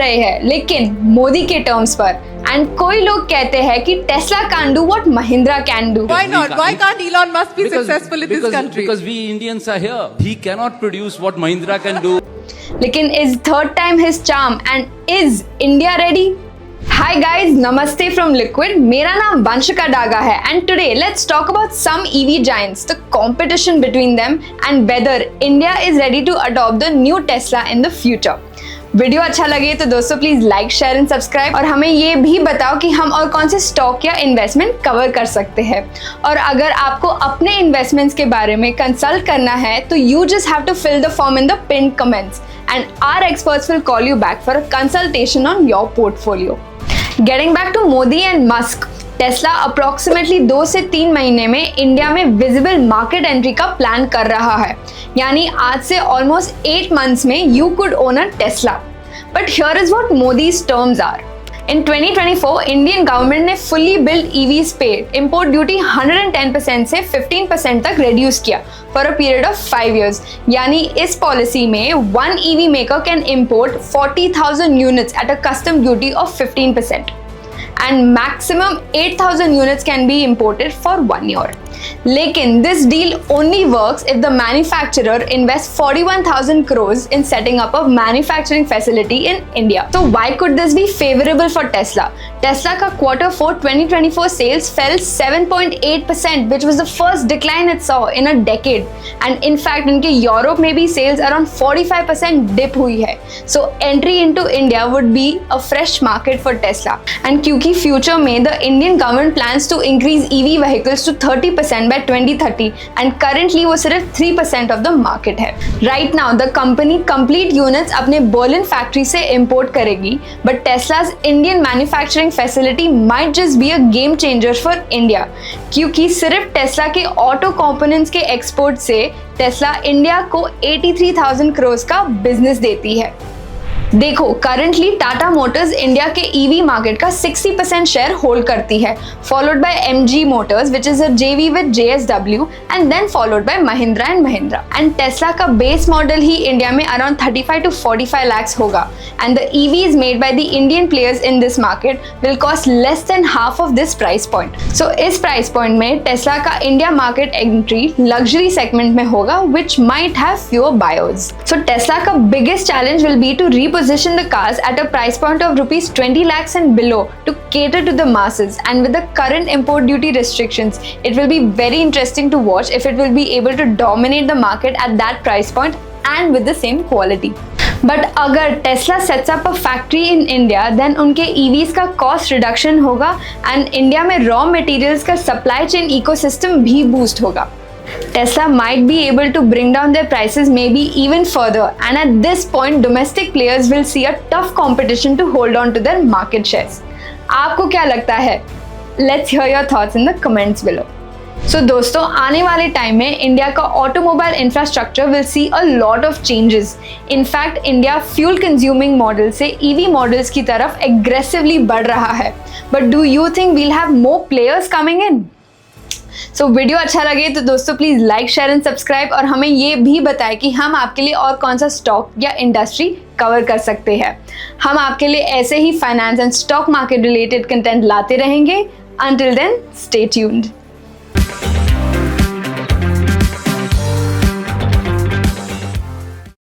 रहे हैं, लेकिन मोदी के टर्म्स पर। एंड कोई लोग कहते हैं कि Tesla can do what Mahindra can do. Why not? Why can't Elon Musk be successful in this country? Because we Indians are here. He cannot produce what Mahindra can do. लेकिन is third time his charm and is India ready? Hi guys, namaste from Liquid. मेरा नाम वंशिका डागा है and today let's talk about some EV giants, the competition between them and whether India is ready to adopt the new Tesla in the future. Video अच्छा लगे तो दोस्तों please like share and subscribe और हमें ये भी बताओ कि हम और कौन से स्टॉक या इन्वेस्टमेंट कवर कर सकते हैं। और अगर आपको अपने इन्वेस्टमेंट्स के बारे में कंसल्ट करना है तो you just have to fill the form in the pin comments and our experts will call you back for a consultation on your portfolio. Getting back to Modi and Musk, Tesla approximately 2 से 3 महीने में India में visible market entry का plan कर रहा है, यानी आज से ऑलमोस्ट 8 मंथ्स में you could own a Tesla. But here is what Modi's terms are. In 2024 Indian government ने फुल्ली बिल्ड ईवीज पे इंपोर्ट ड्यूटी 110% से 15% तक रिड्यूस किया for a period of 5 years। यानी इस पॉलिसी में 1 EV maker can import 40,000 units at a custom duty of 15%। and maximum 8,000 units can be imported for 1 year. लेकिन this deal only works if the manufacturer invests 41,000 crores in setting up a manufacturing facility in India. So why could this be favorable for Tesla? Tesla का Q4 2024 sales fell 7.8%, which was the first decline it saw in a decade. And in fact, इनके Europe में भी sales around 45% dip हुई है. So entry into India would be a fresh market for Tesla. And क्योंकि future में the Indian government plans to increase EV vehicles to 30% by 2030 and currently वो सिर्फ 3% of the market है। Right now the company complete units अपने Berlin factory से import करेगी, but Tesla's Indian manufacturing facility might just be a game changer for India, क्योंकि सिर्फ Tesla के auto components के एक्सपोर्ट से टेस्ला इंडिया को 83,000 करोड़ का बिजनेस देती है। देखो, करंटली टाटा मोटर्स इंडिया के ईवी मार्केट का 60% शेयर होल्ड करती है, followed by MG motors which is a JV with JSW and then followed by Mahindra and Mahindra. And Tesla का बेस मॉडल ही इंडिया में अराउंड 35 to 45 lakhs होगा and the EVs made by the Indian players in this market will cost less than half of this price point. So इस price point में Tesla का India market entry luxury segment में होगा which might have fewer buyers. So Tesla का biggest challenge will be to reposition the cars at a price point of rupees 20 lakhs and below to cater to the masses, and with the current import duty restrictions it will be very interesting to watch if it will be able to dominate the market at that price point and with the same quality. But अगर Tesla sets up a factory in India, then उनके EVs का cost reduction होगा and India में raw materials का supply chain ecosystem भी boost होगा। Tesla might be able to bring down their prices maybe even further, and at this point domestic players will see a tough competition to hold on to their market shares. आपको क्या लगता है? Let's hear your thoughts in the comments below. So दोस्तों, आने वाले time में India का automobile infrastructure will see a lot of changes. In fact India fuel consuming model से EV मॉडल्स की तरफ एग्रेसिवली बढ़ रहा है। But do you think we'll have more players coming in? So video अच्छा लगे तो दोस्तों please like share and subscribe और हमें ये भी बताएं कि हम आपके लिए और कौन सा स्टॉक या इंडस्ट्री कवर कर सकते हैं। हम आपके लिए ऐसे ही finance and stock market related content लाते रहेंगे। Until then stay tuned.